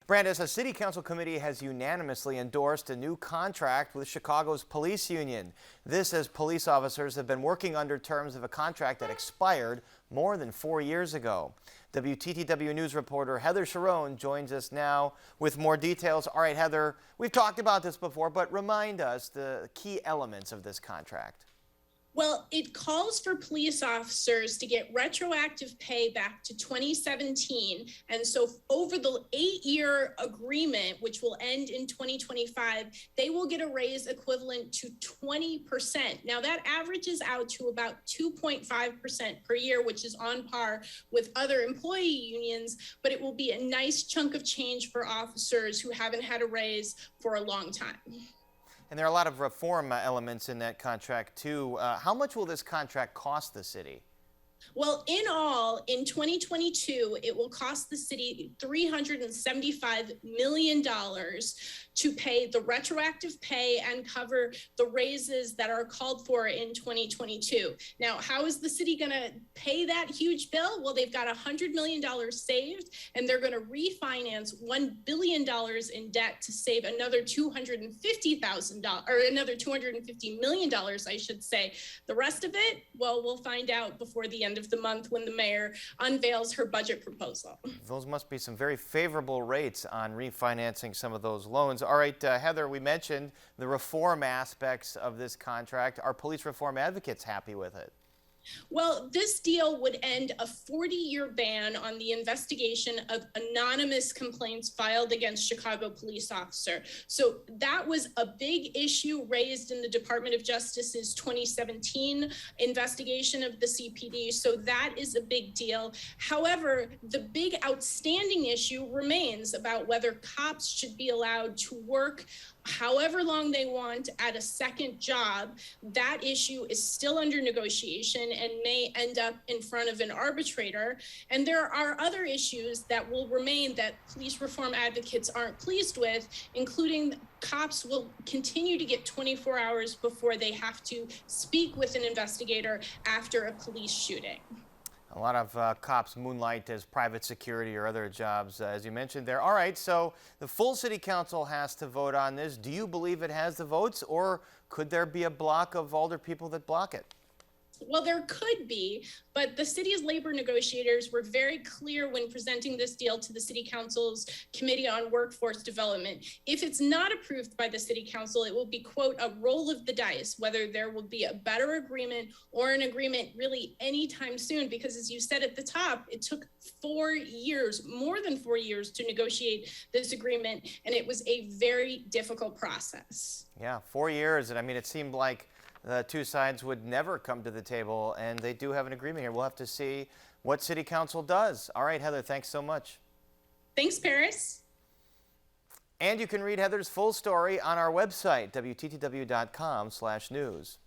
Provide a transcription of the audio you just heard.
Brandis, a city council committee has unanimously endorsed a new contract with Chicago's police union. This as police officers have been working under terms of a contract that expired more than 4 years ago. WTTW News reporter Heather Cherone joins us now with more details. All right, Heather, we've talked about this before, but remind us the key elements of this contract. Well, it calls for police officers to get retroactive pay back to 2017. And so over the 8-year agreement, which will end in 2025, they will get a raise equivalent to 20%. Now that averages out to about 2.5% per year, which is on par with other employee unions, but it will be a nice chunk of change for officers who haven't had a raise for a long time. And there are a lot of reform elements in that contract, too. How much will this contract cost the city? Well, in all, in 2022, it will cost the city $375 million to pay the retroactive pay and cover the raises that are called for in 2022. Now, how is the city going to pay that huge bill? Well, they've got $100 million saved, and they're going to refinance $1 billion in debt to save another $250,000 or another $250 million, I should say. The rest of it, well, we'll find out before the end of the month when the mayor unveils her budget proposal. Those must be some very favorable rates on refinancing some of those loans. All right, Heather, we mentioned the reform aspects of this contract. Are police reform advocates happy with it? Well, this deal would end a 40-year ban on the investigation of anonymous complaints filed against Chicago police officer. So that was a big issue raised in the Department of Justice's 2017 investigation of the CPD. So that is a big deal. However, the big outstanding issue remains about whether cops should be allowed to work however long they want at a second job. That issue is still under negotiation and may end up in front of an arbitrator. And there are other issues that will remain that police reform advocates aren't pleased with, including cops will continue to get 24 hours before they have to speak with an investigator after a police shooting. A lot of cops moonlight as private security or other jobs, as you mentioned there. All right, so the full city council has to vote on this. Do you believe it has the votes, or could there be a block of alder people that block it? Well, there could be, but the city's labor negotiators were very clear when presenting this deal to the City Council's Committee on Workforce Development. If it's not approved by the City Council, it will be, quote, a roll of the dice, whether there will be a better agreement or an agreement really anytime soon, because as you said at the top, it took 4 years, more than 4 years to negotiate this agreement, and it was a very difficult process. Yeah, 4 years, and I mean, it seemed like the two sides would never come to the table, and they do have an agreement here. We'll have to see what City Council does. All right, Heather, thanks so much. Thanks, Paris. And you can read Heather's full story on our website, WTTW.com/news.